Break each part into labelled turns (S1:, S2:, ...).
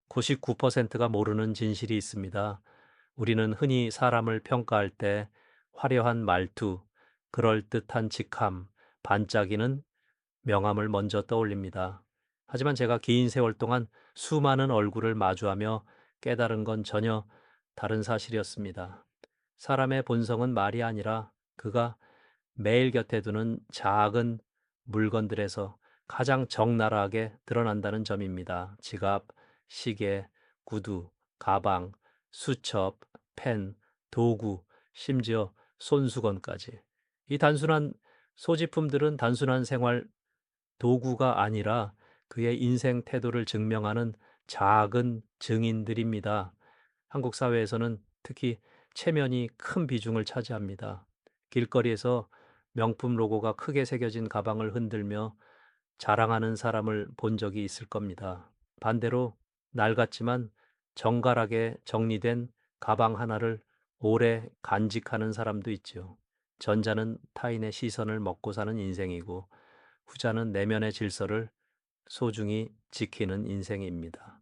S1: 99%가 모르는 진실이 있습니다. 우리는 흔히 사람을 평가할 때 화려한 말투, 그럴듯한 직함, 반짝이는 명함을 먼저 떠올립니다. 하지만 제가 긴 세월 동안 수많은 얼굴을 마주하며 깨달은 건 전혀 다른 사실이었습니다. 사람의 본성은 말이 아니라 그가 매일 곁에 두는 작은 물건들에서 가장 적나라하게 드러난다는 점입니다. 지갑, 시계, 구두, 가방, 수첩, 펜, 도구, 심지어 손수건까지. 이 단순한 소지품들은 단순한 생활 도구가 아니라 그의 인생 태도를 증명하는 작은 증인들입니다. 한국 사회에서는 특히 체면이 큰 비중을 차지합니다. 길거리에서 명품 로고가 크게 새겨진 가방을 흔들며 자랑하는 사람을 본 적이 있을 겁니다. 반대로 낡았지만 정갈하게 정리된 가방 하나를 오래 간직하는 사람도 있죠. 전자는 타인의 시선을 먹고 사는 인생이고 후자는 내면의 질서를 소중히 지키는 인생입니다.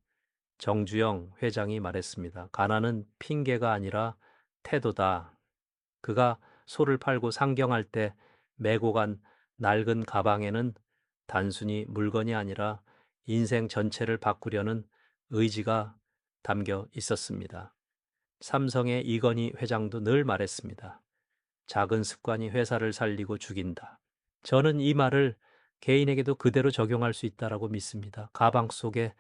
S1: 정주영 회장이 말했습니다. 가난은 핑계가 아니라 태도다. 그가 소를 팔고 상경할 때 메고 간 낡은 가방에는 단순히 물건이 아니라 인생 전체를 바꾸려는 의지가 담겨 있었습니다. 삼성의 이건희 회장도 늘 말했습니다. 작은 습관이 회사를 살리고 죽인다. 저는 이 말을 개인에게도 그대로 적용할 수 있다라고 믿습니다. 가방 속에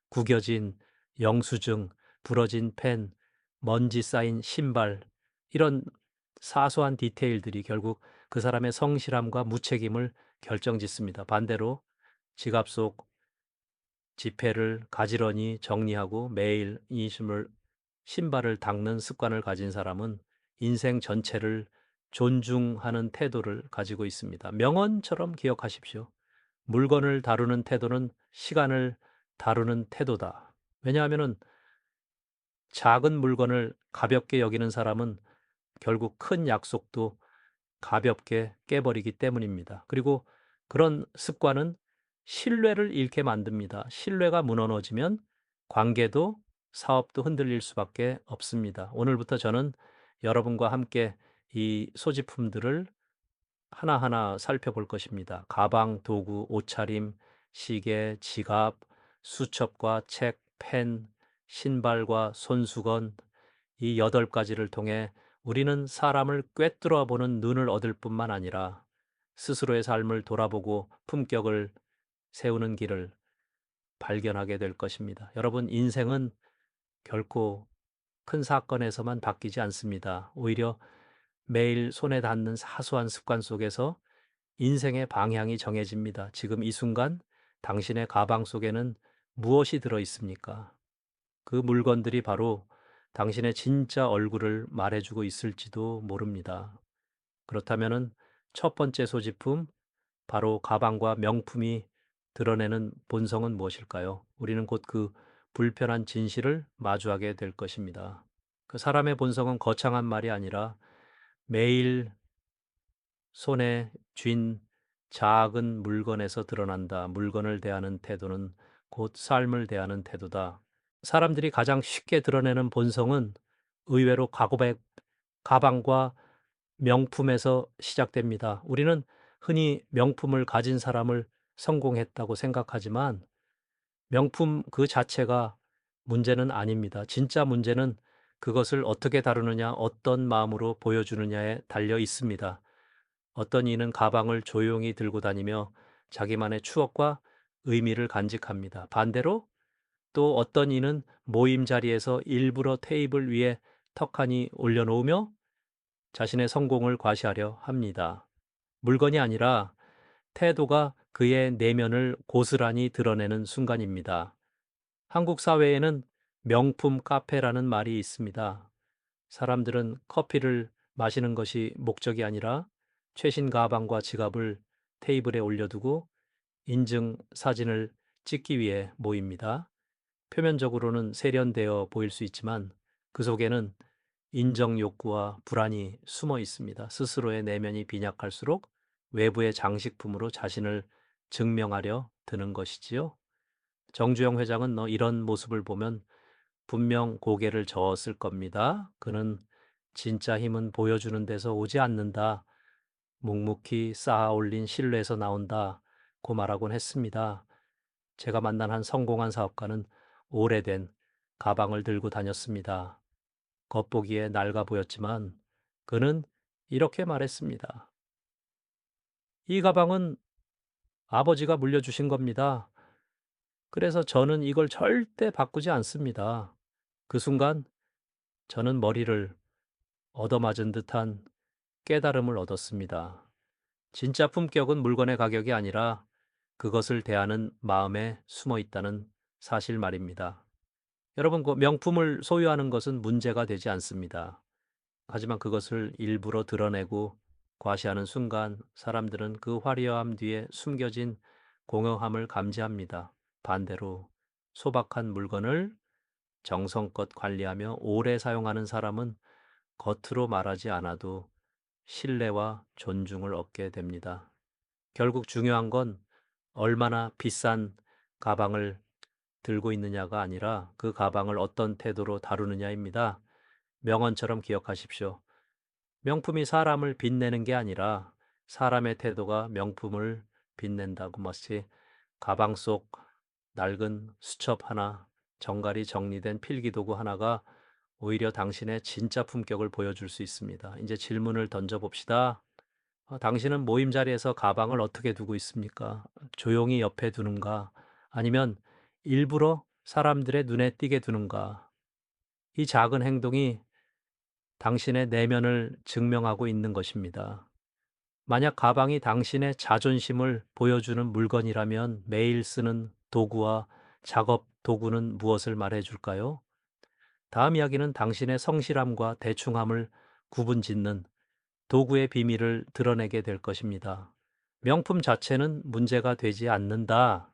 S1: 구겨진 영수증, 부러진 펜, 먼지 쌓인 신발, 이런 사소한 디테일들이 결국 그 사람의 성실함과 무책임을 결정짓습니다. 반대로 지갑 속 지폐를 가지런히 정리하고 매일 신발을 닦는 습관을 가진 사람은 인생 전체를 존중하는 태도를 가지고 있습니다. 명언처럼 기억하십시오. 물건을 다루는 태도는 시간을 다루는 태도다. 왜냐하면 작은 물건을 가볍게 여기는 사람은 결국 큰 약속도 가볍게 깨버리기 때문입니다. 그리고 그런 습관은 신뢰를 잃게 만듭니다. 신뢰가 무너지면 관계도 사업도 흔들릴 수밖에 없습니다. 오늘부터 저는 여러분과 함께 이 소지품들을 하나하나 살펴볼 것입니다. 가방, 도구, 옷차림, 시계, 지갑, 수첩과 책, 펜, 신발과 손수건, 이 8가지를 통해 우리는 사람을 꿰뚫어 보는 눈을 얻을 뿐만 아니라 스스로의 삶을 돌아보고 품격을 세우는 길을 발견하게 될 것입니다. 여러분, 인생은 결코 큰 사건에서만 바뀌지 않습니다. 오히려 매일 손에 닿는 사소한 습관 속에서 인생의 방향이 정해집니다. 지금 이 순간 당신의 가방 속에는 무엇이 들어 있습니까? 그 물건들이 바로 당신의 진짜 얼굴을 말해주고 있을지도 모릅니다. 그렇다면은 첫 번째 소지품, 바로 가방과 명품이 드러내는 본성은 무엇일까요? 우리는 곧 그 불편한 진실을 마주하게 될 것입니다. 그 사람의 본성은 거창한 말이 아니라 매일 손에 쥔 작은 물건에서 드러난다. 물건을 대하는 태도는 곧 삶을 대하는 태도다. 사람들이 가장 쉽게 드러내는 본성은 의외로 가구백, 가방과 명품에서 시작됩니다. 우리는 흔히 명품을 가진 사람을 성공했다고 생각하지만 명품 그 자체가 문제는 아닙니다. 진짜 문제는 그것을 어떻게 다루느냐, 어떤 마음으로 보여주느냐에 달려 있습니다. 어떤 이는 가방을 조용히 들고 다니며 자기만의 추억과 의미를 간직합니다. 반대로 또 어떤 이는 모임 자리에서 일부러 테이블 위에 턱하니 올려놓으며 자신의 성공을 과시하려 합니다. 물건이 아니라 태도가 그의 내면을 고스란히 드러내는 순간입니다. 한국 사회에는 명품 카페라는 말이 있습니다. 사람들은 커피를 마시는 것이 목적이 아니라 최신 가방과 지갑을 테이블에 올려두고 인증 사진을 찍기 위해 모입니다. 표면적으로는 세련되어 보일 수 있지만 그 속에는 인정 욕구와 불안이 숨어 있습니다. 스스로의 내면이 빈약할수록 외부의 장식품으로 자신을 증명하려 드는 것이지요. 정주영 회장은 너 이런 모습을 보면 분명 고개를 저었을 겁니다. 그는 진짜 힘은 보여주는 데서 오지 않는다. 묵묵히 쌓아 올린 신뢰에서 나온다. 고 말하곤 했습니다. 제가 만난 한 성공한 사업가는 오래된 가방을 들고 다녔습니다. 겉보기에 낡아 보였지만 그는 이렇게 말했습니다. 이 가방은 아버지가 물려주신 겁니다. 그래서 저는 이걸 절대 바꾸지 않습니다. 그 순간 저는 머리를 얻어맞은 듯한 깨달음을 얻었습니다. 진짜 품격은 물건의 가격이 아니라 그것을 대하는 마음에 숨어 있다는 사실 말입니다. 여러분, 그 명품을 소유하는 것은 문제가 되지 않습니다. 하지만 그것을 일부러 드러내고 과시하는 순간 사람들은 그 화려함 뒤에 숨겨진 공허함을 감지합니다. 반대로 소박한 물건을 정성껏 관리하며 오래 사용하는 사람은 겉으로 말하지 않아도 신뢰와 존중을 얻게 됩니다. 결국 중요한 건 얼마나 비싼 가방을 들고 있느냐가 아니라 그 가방을 어떤 태도로 다루느냐입니다. 명언처럼 기억하십시오. 명품이 사람을 빛내는 게 아니라 사람의 태도가 명품을 빛낸다고 마치 가방 속 낡은 수첩 하나, 정갈이 정리된 필기도구 하나가 오히려 당신의 진짜 품격을 보여줄 수 있습니다. 이제 질문을 던져봅시다. 당신은 모임 자리에서 가방을 어떻게 두고 있습니까? 조용히 옆에 두는가? 아니면 일부러 사람들의 눈에 띄게 두는가? 이 작은 행동이 당신의 내면을 증명하고 있는 것입니다. 만약 가방이 당신의 자존심을 보여주는 물건이라면 매일 쓰는 도구와 작업 도구는 무엇을 말해줄까요? 다음 이야기는 당신의 성실함과 대충함을 구분짓는 도구의 비밀을 드러내게 될 것입니다. 명품 자체는 문제가 되지 않는다.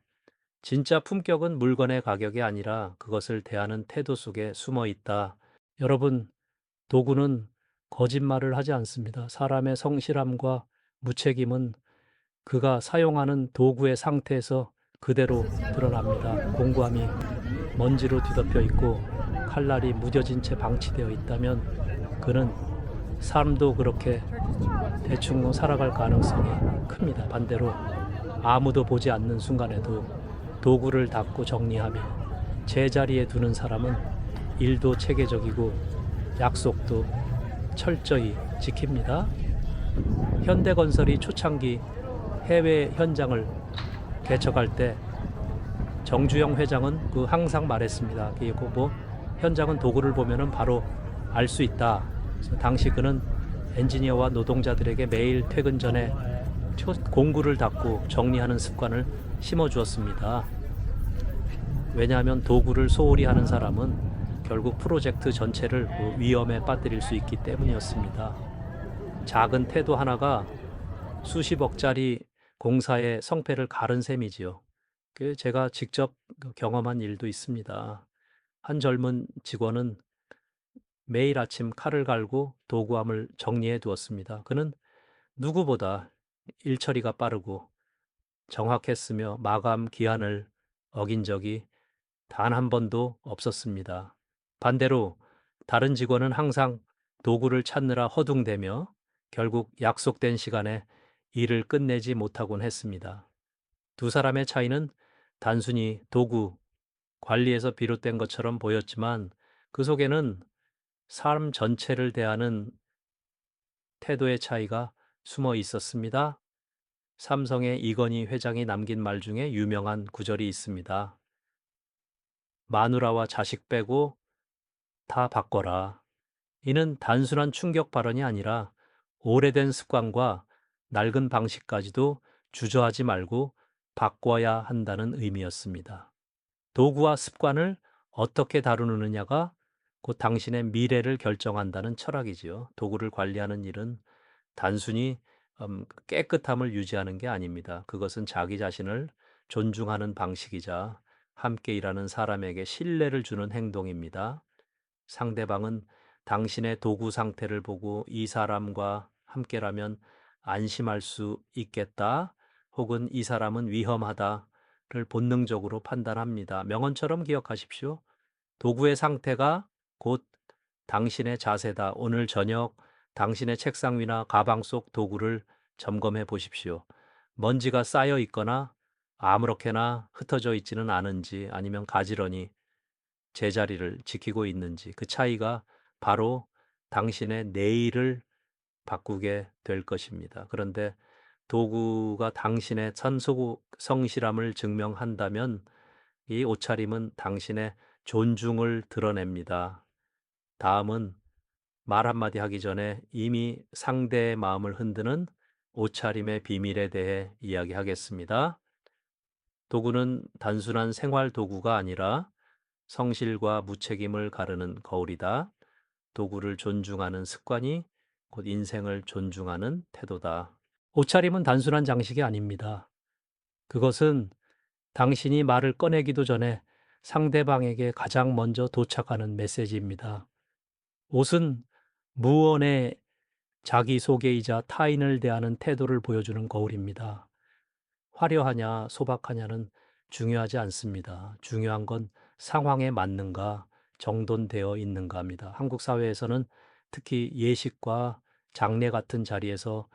S1: 진짜 품격은 물건의 가격이 아니라 그것을 대하는 태도 속에 숨어 있다. 여러분, 도구는 거짓말을 하지 않습니다. 사람의 성실함과 무책임은 그가 사용하는 도구의 상태에서 그대로 드러납니다. 공구함이 먼지로 뒤덮여 있고 칼날이 무뎌진 채 방치되어 있다면 그는 삶도 그렇게 대충 살아갈 가능성이 큽니다. 반대로 아무도 보지 않는 순간에도 도구를 닦고 정리하며 제자리에 두는 사람은 일도 체계적이고 약속도 철저히 지킵니다. 현대건설이 초창기 해외 현장을 개척할 때 정주영 회장은 항상 말했습니다. 현장은 도구를 보면은 바로 알 수 있다. 그래서 당시 그는 엔지니어와 노동자들에게 매일 퇴근 전에 공구를 닦고 정리하는 습관을 심어주었습니다. 왜냐하면 도구를 소홀히 하는 사람은 결국 프로젝트 전체를 위험에 빠뜨릴 수 있기 때문이었습니다. 작은 태도 하나가 수십억짜리 공사의 성패를 가른 셈이지요. 제가 직접 경험한 일도 있습니다. 한 젊은 직원은 매일 아침 칼을 갈고 도구함을 정리해 두었습니다. 그는 누구보다 일 처리가 빠르고 정확했으며 마감 기한을 어긴 적이 단 한 번도 없었습니다. 반대로 다른 직원은 항상 도구를 찾느라 허둥대며 결국 약속된 시간에 일을 끝내지 못하곤 했습니다. 두 사람의 차이는 단순히 도구 관리에서 비롯된 것처럼 보였지만 그 속에는 삶 전체를 대하는 태도의 차이가 숨어 있었습니다. 삼성의 이건희 회장이 남긴 말 중에 유명한 구절이 있습니다. 마누라와 자식 빼고 다 바꿔라. 이는 단순한 충격 발언이 아니라 오래된 습관과 낡은 방식까지도 주저하지 말고 바꿔야 한다는 의미였습니다. 도구와 습관을 어떻게 다루느냐가 곧 당신의 미래를 결정한다는 철학이지요. 도구를 관리하는 일은 단순히 깨끗함을 유지하는 게 아닙니다. 그것은 자기 자신을 존중하는 방식이자 함께 일하는 사람에게 신뢰를 주는 행동입니다. 상대방은 당신의 도구 상태를 보고 이 사람과 함께라면 안심할 수 있겠다, 혹은 이 사람은 위험하다, 본능적으로 판단합니다. 명언처럼 기억하십시오. 도구의 상태가 곧 당신의 자세다. 오늘 저녁 당신의 책상 위나 가방 속 도구를 점검해 보십시오. 먼지가 쌓여 있거나 아무렇게나 흩어져 있지는 않은지, 아니면 가지런히 제자리를 지키고 있는지, 그 차이가 바로 당신의 내일을 바꾸게 될 것입니다. 그런데 도구가 당신의 성실함을 증명한다면 이 옷차림은 당신의 존중을 드러냅니다. 다음은 말 한마디 하기 전에 이미 상대의 마음을 흔드는 옷차림의 비밀에 대해 이야기하겠습니다. 도구는 단순한 생활 도구가 아니라 성실과 무책임을 가르는 거울이다. 도구를 존중하는 습관이 곧 인생을 존중하는 태도다. 옷차림은 단순한 장식이 아닙니다. 그것은 당신이 말을 꺼내기도 전에 상대방에게 가장 먼저 도착하는 메시지입니다. 옷은 무언의 자기소개이자 타인을 대하는 태도를 보여주는 거울입니다. 화려하냐 소박하냐는 중요하지 않습니다. 중요한 건 상황에 맞는가, 정돈되어 있는가입니다. 한국 사회에서는 특히 예식과 장례 같은 자리에서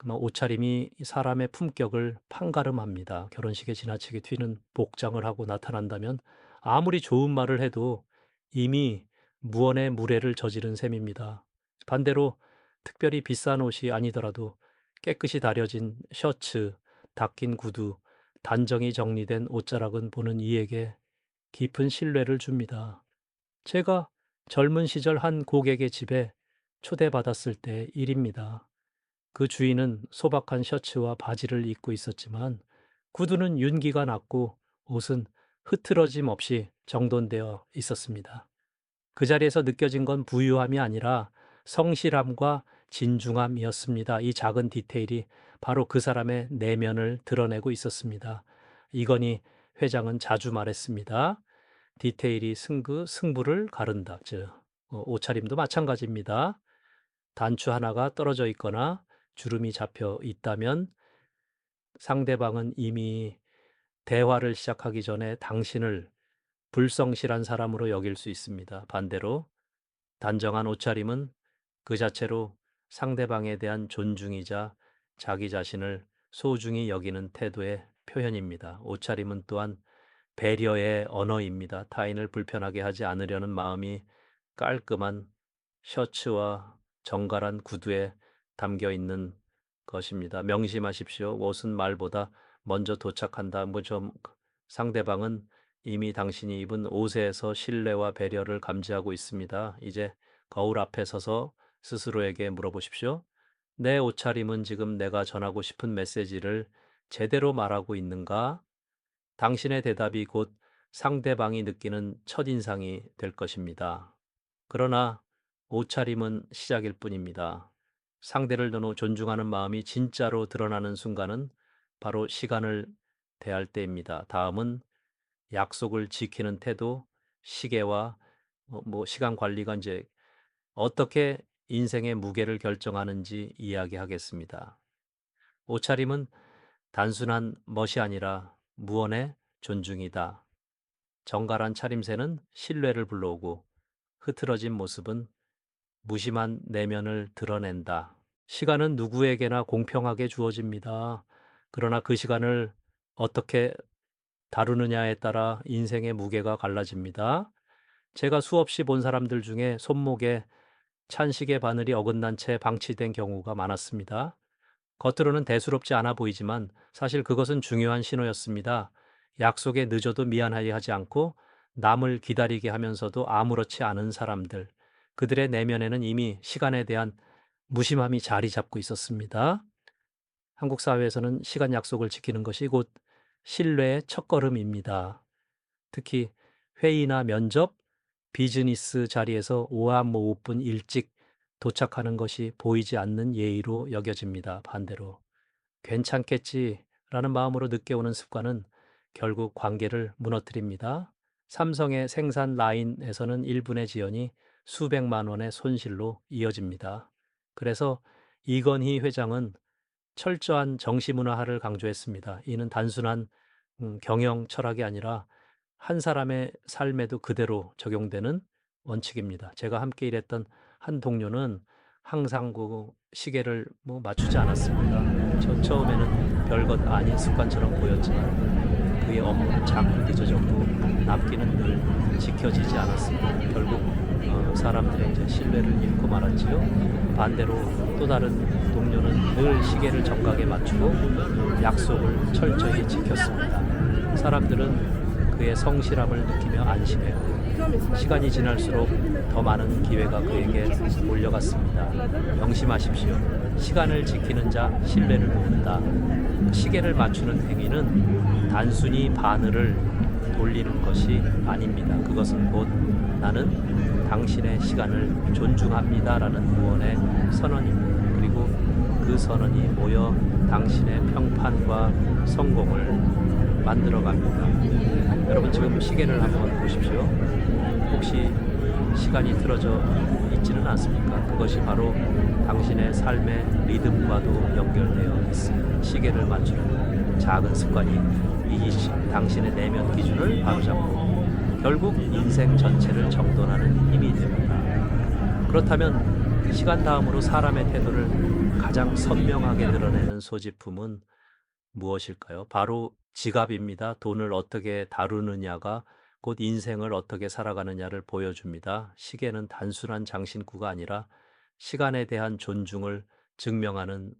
S1: 옷차림이 사람의 품격을 판가름합니다. 결혼식에 지나치게 튀는 복장을 하고 나타난다면 아무리 좋은 말을 해도 이미 무언의 무례를 저지른 셈입니다. 반대로 특별히 비싼 옷이 아니더라도 깨끗이 다려진 셔츠, 닦인 구두, 단정히 정리된 옷자락은 보는 이에게 깊은 신뢰를 줍니다. 제가 젊은 시절 한 고객의 집에 초대받았을 때 일입니다. 그 주인은 소박한 셔츠와 바지를 입고 있었지만 구두는 윤기가 났고 옷은 흐트러짐 없이 정돈되어 있었습니다. 그 자리에서 느껴진 건 부유함이 아니라 성실함과 진중함이었습니다. 이 작은 디테일이 바로 그 사람의 내면을 드러내고 있었습니다. 이건희 회장은 자주 말했습니다. 디테일이 승부를 가른다. 즉, 옷차림도 마찬가지입니다. 단추 하나가 떨어져 있거나 주름이 잡혀 있다면 상대방은 이미 대화를 시작하기 전에 당신을 불성실한 사람으로 여길 수 있습니다. 반대로 단정한 옷차림은 그 자체로 상대방에 대한 존중이자 자기 자신을 소중히 여기는 태도의 표현입니다. 옷차림은 또한 배려의 언어입니다. 타인을 불편하게 하지 않으려는 마음이 깔끔한 셔츠와 정갈한 구두에 담겨 있는 것입니다. 명심하십시오. 옷은 말보다 먼저 도착한다. 좀 상대방은 이미 당신이 입은 옷에서 신뢰와 배려를 감지하고 있습니다. 이제 거울 앞에 서서 스스로에게 물어보십시오. 내 옷차림은 지금 내가 전하고 싶은 메시지를 제대로 말하고 있는가? 당신의 대답이 곧 상대방이 느끼는 첫인상이 될 것입니다. 그러나 옷차림은 시작일 뿐입니다. 상대를 너무 존중하는 마음이 진짜로 드러나는 순간은 바로 시간을 대할 때입니다. 다음은 약속을 지키는 태도, 시계와 시간 관리가 이제 어떻게 인생의 무게를 결정하는지 이야기하겠습니다. 옷차림은 단순한 멋이 아니라 무언의 존중이다. 정갈한 차림새는 신뢰를 불러오고 흐트러진 모습은 무심한 내면을 드러낸다. 시간은 누구에게나 공평하게 주어집니다. 그러나 그 시간을 어떻게 다루느냐에 따라 인생의 무게가 갈라집니다. 제가 수없이 본 사람들 중에 손목에 찬식의 바늘이 어긋난 채 방치된 경우가 많았습니다. 겉으로는 대수롭지 않아 보이지만 사실 그것은 중요한 신호였습니다. 약속에 늦어도 미안하게 하지 않고 남을 기다리게 하면서도 아무렇지 않은 사람들, 그들의 내면에는 이미 시간에 대한 무심함이 자리 잡고 있었습니다. 한국 사회에서는 시간 약속을 지키는 것이 곧 신뢰의 첫걸음입니다. 특히 회의나 면접, 비즈니스 자리에서 5분 일찍 도착하는 것이 보이지 않는 예의로 여겨집니다. 반대로 괜찮겠지라는 마음으로 늦게 오는 습관은 결국 관계를 무너뜨립니다. 삼성의 생산 라인에서는 1분의 지연이 수백만 원의 손실로 이어집니다. 그래서 이건희 회장은 철저한 정시 문화를 강조했습니다. 이는 단순한 경영 철학이 아니라 한 사람의 삶에도 그대로 적용되는 원칙입니다. 제가 함께 일했던 한 동료는 항상 그 시계를 뭐 맞추지 않았습니다. 처음에는 별것 아닌 습관처럼 보였지만 그의 업무는 자꾸 늦어졌고 남기는 늘 지켜지지 않았습니다. 결국 사람들의 이제 신뢰를 잃고 말았지요. 반대로 또 다른 동료는 늘 시계를 정각에 맞추고 약속을 철저히 지켰습니다. 사람들은 그의 성실함을 느끼며 안심했고 시간이 지날수록 더 많은 기회가 그에게 몰려갔습니다. 명심하십시오. 시간을 지키는 자 신뢰를 모은다. 시계를 맞추는 행위는 단순히 바늘을 돌리는 것이 아닙니다. 그것은 곧 나는 당신의 시간을 존중합니다라는 무언의 선언입니다. 그리고 그 선언이 모여 당신의 평판과 성공을 만들어갑니다. 여러분 지금 시계를 한번 보십시오. 혹시 시간이 틀어져 있지는 않습니까? 그것이 바로 당신의 삶의 리듬과도 연결되어 있습니다. 시계를 맞추는 작은 습관이 이 당신의 내면 기준을 바로잡고 결국 인생 전체를 정돈하는 힘이 됩니다. 그렇다면 시간 다음으로 사람의 태도를 가장 선명하게 드러내는 소지품은 무엇일까요? 바로 지갑입니다. 돈을 어떻게 다루느냐가 곧 인생을 어떻게 살아가느냐를 보여줍니다. 시계는 단순한 장신구가 아니라 시간에 대한 존중을 증명하는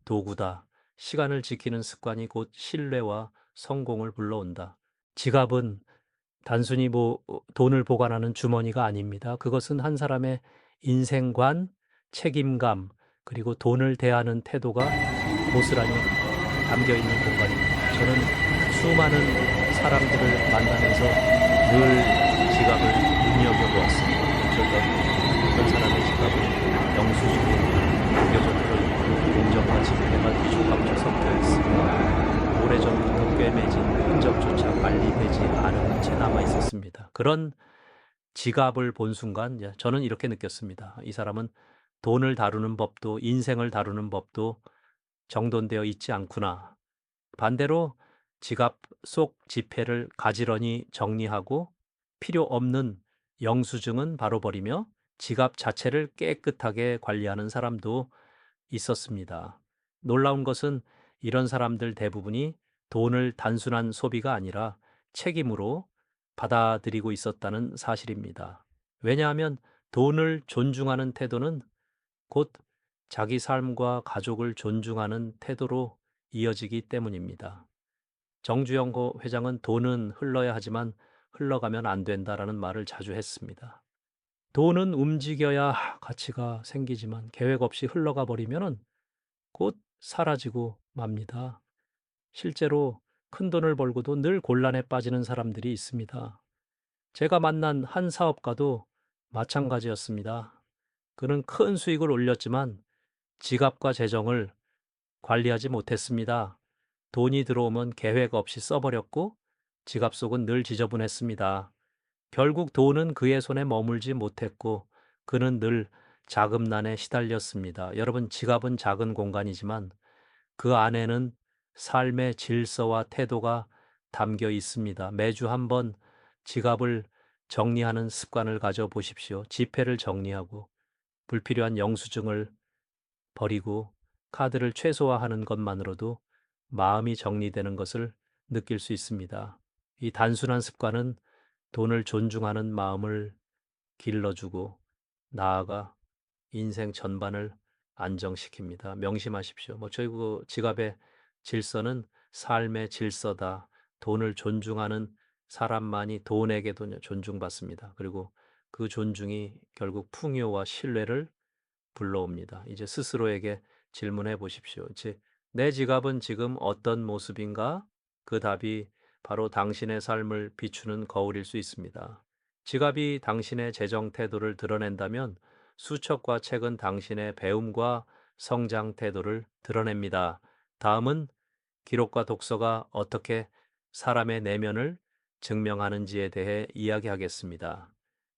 S1: 도구다. 시간을 지키는 습관이 곧 신뢰와 성공을 불러온다. 지갑은 단순히 돈을 보관하는 주머니가 아닙니다. 그것은 한 사람의 인생관, 책임감, 그리고 돈을 대하는 태도가 고스란히 담겨 있는 공간입니다. 저는 수많은 사람들을 만나면서 늘 지갑을 눈여겨보았습니다. 어떤 사람의 지갑은 영수증이 남겨져 들어있고 공정과 지폐가 뒤죽박죽 섞여 있습니다. 오래전부터 꿰매진 흔적조차 관리되지 않은 채 남아 있었습니다. 그런 지갑을 본 순간 저는 이렇게 느꼈습니다. 이 사람은 돈을 다루는 법도 인생을 다루는 법도 정돈되어 있지 않구나. 반대로 지갑 속 지폐를 가지런히 정리하고 필요 없는 영수증은 바로 버리며 지갑 자체를 깨끗하게 관리하는 사람도 있었습니다. 놀라운 것은 이런 사람들 대부분이 돈을 단순한 소비가 아니라 책임으로 받아들이고 있었다는 사실입니다. 왜냐하면 돈을 존중하는 태도는 곧 자기 삶과 가족을 존중하는 태도로 이어지기 때문입니다. 정주영 회장은 돈은 흘러야 하지만 흘러가면 안 된다라는 말을 자주 했습니다. 돈은 움직여야 가치가 생기지만 계획 없이 흘러가 버리면 곧 사라지고 맙니다. 실제로 큰 돈을 벌고도 늘 곤란에 빠지는 사람들이 있습니다. 제가 만난 한 사업가도 마찬가지였습니다. 그는 큰 수익을 올렸지만 지갑과 재정을 관리하지 못했습니다. 돈이 들어오면 계획 없이 써버렸고 지갑 속은 늘 지저분했습니다. 결국 돈은 그의 손에 머물지 못했고 그는 늘 자금난에 시달렸습니다. 여러분, 지갑은 작은 공간이지만 그 안에는 삶의 질서와 태도가 담겨 있습니다. 매주 한번 지갑을 정리하는 습관을 가져보십시오. 지폐를 정리하고 불필요한 영수증을 버리고 카드를 최소화하는 것만으로도 마음이 정리되는 것을 느낄 수 있습니다. 이 단순한 습관은 돈을 존중하는 마음을 길러주고 나아가 인생 전반을 안정시킵니다. 명심하십시오. 저희 그 지갑의 질서는 삶의 질서다. 돈을 존중하는 사람만이 돈에게도 존중받습니다. 그리고 그 존중이 결국 풍요와 신뢰를 불러옵니다. 이제 스스로에게 질문해 보십시오. 내 지갑은 지금 어떤 모습인가? 그 답이 바로 당신의 삶을 비추는 거울일 수 있습니다. 지갑이 당신의 재정 태도를 드러낸다면 수첩과 책은 당신의 배움과 성장 태도를 드러냅니다. 다음은 기록과 독서가 어떻게 사람의 내면을 증명하는지에 대해 이야기하겠습니다.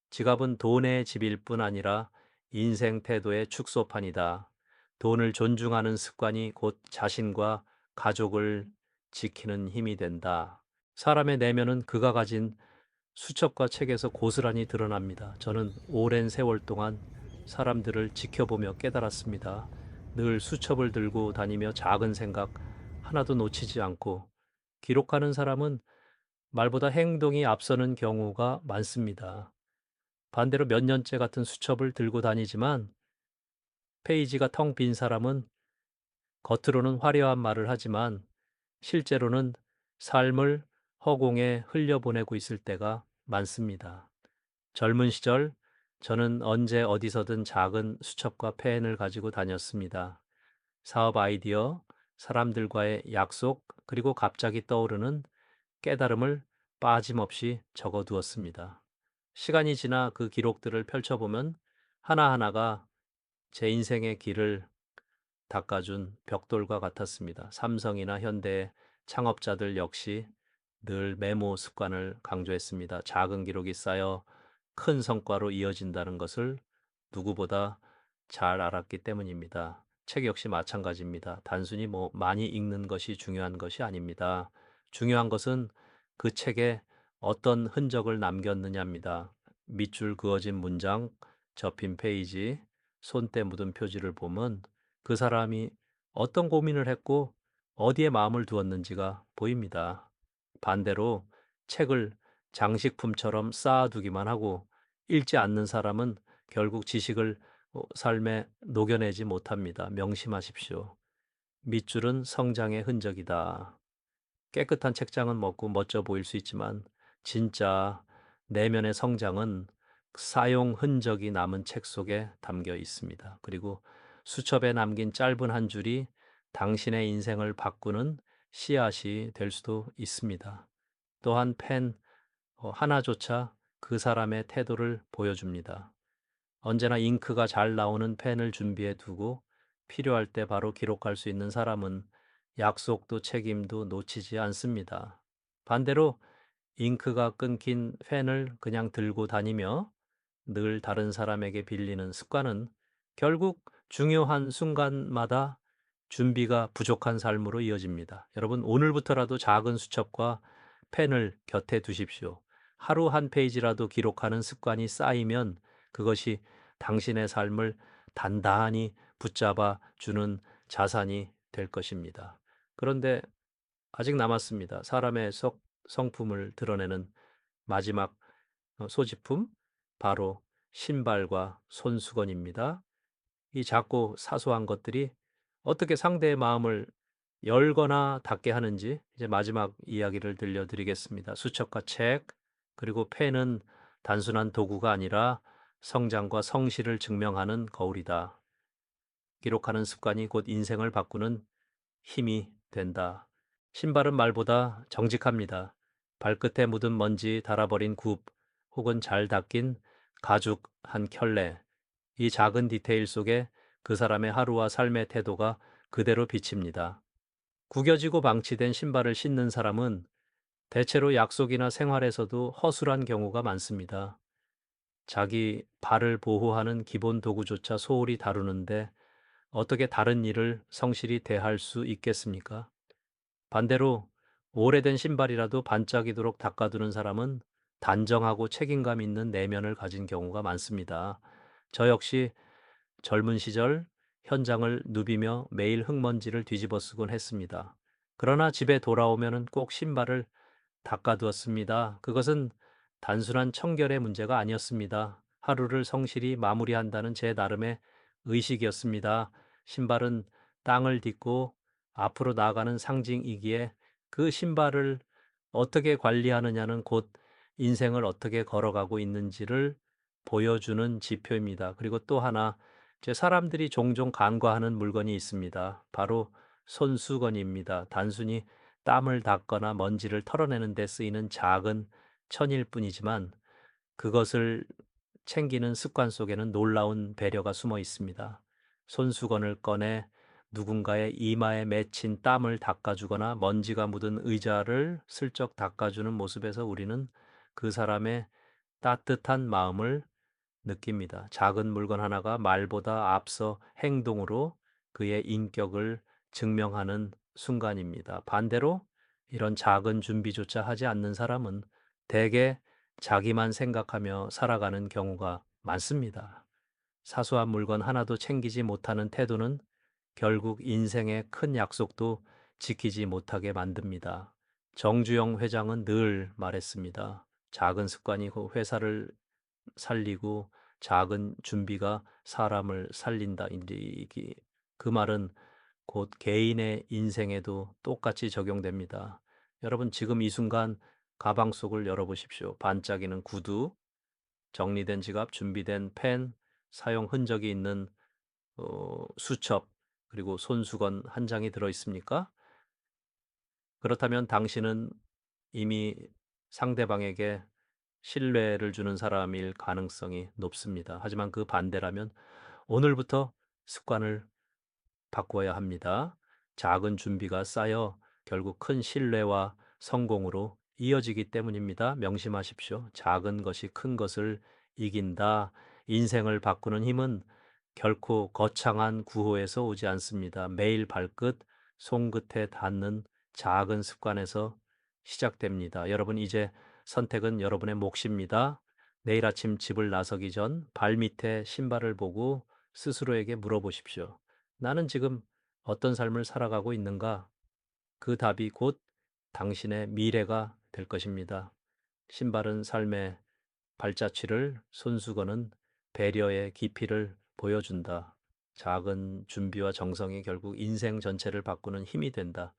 S1: 지갑은 돈의 집일 뿐 아니라 인생 태도의 축소판이다. 돈을 존중하는 습관이 곧 자신과 가족을 지키는 힘이 된다. 사람의 내면은 그가 가진 수첩과 책에서 고스란히 드러납니다. 저는 오랜 세월 동안 사람들을 지켜보며 깨달았습니다. 늘 수첩을 들고 다니며 작은 생각 하나도 놓치지 않고 기록하는 사람은 말보다 행동이 앞서는 경우가 많습니다. 반대로 몇 년째 같은 수첩을 들고 다니지만 페이지가 텅 빈 사람은 겉으로는 화려한 말을 하지만 실제로는 삶을 허공에 흘려보내고 있을 때가 많습니다. 젊은 시절 저는 언제 어디서든 작은 수첩과 펜을 가지고 다녔습니다. 사업 아이디어, 사람들과의 약속, 그리고 갑자기 떠오르는 깨달음을 빠짐없이 적어두었습니다. 시간이 지나 그 기록들을 펼쳐보면 하나하나가 제 인생의 길을 닦아준 벽돌과 같았습니다. 삼성이나 현대의 창업자들 역시 늘 메모 습관을 강조했습니다. 작은 기록이 쌓여 큰 성과로 이어진다는 것을 누구보다 잘 알았기 때문입니다. 책 역시 마찬가지입니다. 단순히 많이 읽는 것이 중요한 것이 아닙니다. 중요한 것은 그 책에 어떤 흔적을 남겼느냐입니다. 밑줄 그어진 문장, 접힌 페이지, 손때 묻은 표지를 보면 그 사람이 어떤 고민을 했고 어디에 마음을 두었는지가 보입니다. 반대로 책을 장식품처럼 쌓아두기만 하고 읽지 않는 사람은 결국 지식을 삶에 녹여내지 못합니다. 명심하십시오. 밑줄은 성장의 흔적이다. 깨끗한 책장은 먹고 멋져 보일 수 있지만 진짜 내면의 성장은 사용 흔적이 남은 책 속에 담겨 있습니다. 그리고 수첩에 남긴 짧은 한 줄이 당신의 인생을 바꾸는 씨앗이 될 수도 있습니다. 또한 펜 하나조차 그 사람의 태도를 보여줍니다. 언제나 잉크가 잘 나오는 펜을 준비해 두고 필요할 때 바로 기록할 수 있는 사람은 약속도 책임도 놓치지 않습니다. 반대로 잉크가 끊긴 펜을 그냥 들고 다니며 늘 다른 사람에게 빌리는 습관은 결국 중요한 순간마다 준비가 부족한 삶으로 이어집니다. 여러분, 오늘부터라도 작은 수첩과 펜을 곁에 두십시오. 하루 한 페이지라도 기록하는 습관이 쌓이면 그것이 당신의 삶을 단단히 붙잡아 주는 자산이 될 것입니다. 그런데 아직 남았습니다. 사람의 성품을 드러내는 마지막 소지품, 바로 신발과 손수건입니다. 이 작고 사소한 것들이 어떻게 상대의 마음을 열거나 닫게 하는지 이제 마지막 이야기를 들려드리겠습니다. 수첩과 책, 그리고 펜은 단순한 도구가 아니라 성장과 성실을 증명하는 거울이다. 기록하는 습관이 곧 인생을 바꾸는 힘이 된다. 신발은 말보다 정직합니다. 발끝에 묻은 먼지 달아버린 굽, 혹은 잘 닦인 가죽 한 켤레. 이 작은 디테일 속에 그 사람의 하루와 삶의 태도가 그대로 비칩니다. 구겨지고 방치된 신발을 신는 사람은 대체로 약속이나 생활에서도 허술한 경우가 많습니다. 자기 발을 보호하는 기본 도구조차 소홀히 다루는데 어떻게 다른 일을 성실히 대할 수 있겠습니까? 반대로 오래된 신발이라도 반짝이도록 닦아두는 사람은 단정하고 책임감 있는 내면을 가진 경우가 많습니다. 저 역시 젊은 시절 현장을 누비며 매일 흙먼지를 뒤집어 쓰곤 했습니다. 그러나 집에 돌아오면은 꼭 신발을 닦아두었습니다. 그것은 단순한 청결의 문제가 아니었습니다. 하루를 성실히 마무리한다는 제 나름의 의식이었습니다. 신발은 땅을 딛고 앞으로 나아가는 상징이기에 그 신발을 어떻게 관리하느냐는 곧 인생을 어떻게 걸어가고 있는지를 보여주는 지표입니다. 그리고 또 하나, 제 사람들이 종종 간과하는 물건이 있습니다. 바로 손수건입니다. 단순히 땀을 닦거나 먼지를 털어내는 데 쓰이는 작은 천일 뿐이지만 그것을 챙기는 습관 속에는 놀라운 배려가 숨어 있습니다. 손수건을 꺼내 누군가의 이마에 맺힌 땀을 닦아주거나 먼지가 묻은 의자를 슬쩍 닦아주는 모습에서 우리는 그 사람의 따뜻한 마음을 느낍니다. 작은 물건 하나가 말보다 앞서 행동으로 그의 인격을 증명하는 순간입니다. 반대로 이런 작은 준비조차 하지 않는 사람은 대개 자기만 생각하며 살아가는 경우가 많습니다. 사소한 물건 하나도 챙기지 못하는 태도는 결국 인생의 큰 약속도 지키지 못하게 만듭니다. 정주영 회장은 늘 말했습니다. 작은 습관이 그 회사를 살리고 작은 준비가 사람을 살린다. 그 말은 곧 개인의 인생에도 똑같이 적용됩니다. 여러분, 지금 이 순간 가방 속을 열어보십시오. 반짝이는 구두, 정리된 지갑, 준비된 펜, 사용 흔적이 있는 수첩, 그리고 손수건 한 장이 들어 있습니까? 그렇다면 당신은 이미 상대방에게 신뢰를 주는 사람일 가능성이 높습니다. 하지만 그 반대라면 오늘부터 습관을 바꾸어야 합니다. 작은 준비가 쌓여 결국 큰 신뢰와 성공으로 이어지기 때문입니다. 명심하십시오. 작은 것이 큰 것을 이긴다. 인생을 바꾸는 힘은 결코 거창한 구호에서 오지 않습니다. 매일 발끝, 손끝에 닿는 작은 습관에서 시작됩니다. 여러분, 이제 선택은 여러분의 몫입니다. 내일 아침 집을 나서기 전 발밑에 신발을 보고 스스로에게 물어보십시오. 나는 지금 어떤 삶을 살아가고 있는가? 그 답이 곧 당신의 미래가 될 것입니다. 신발은 삶의 발자취를, 손수건은 배려의 깊이를 보여준다. 작은 준비와 정성이 결국 인생 전체를 바꾸는 힘이 된다.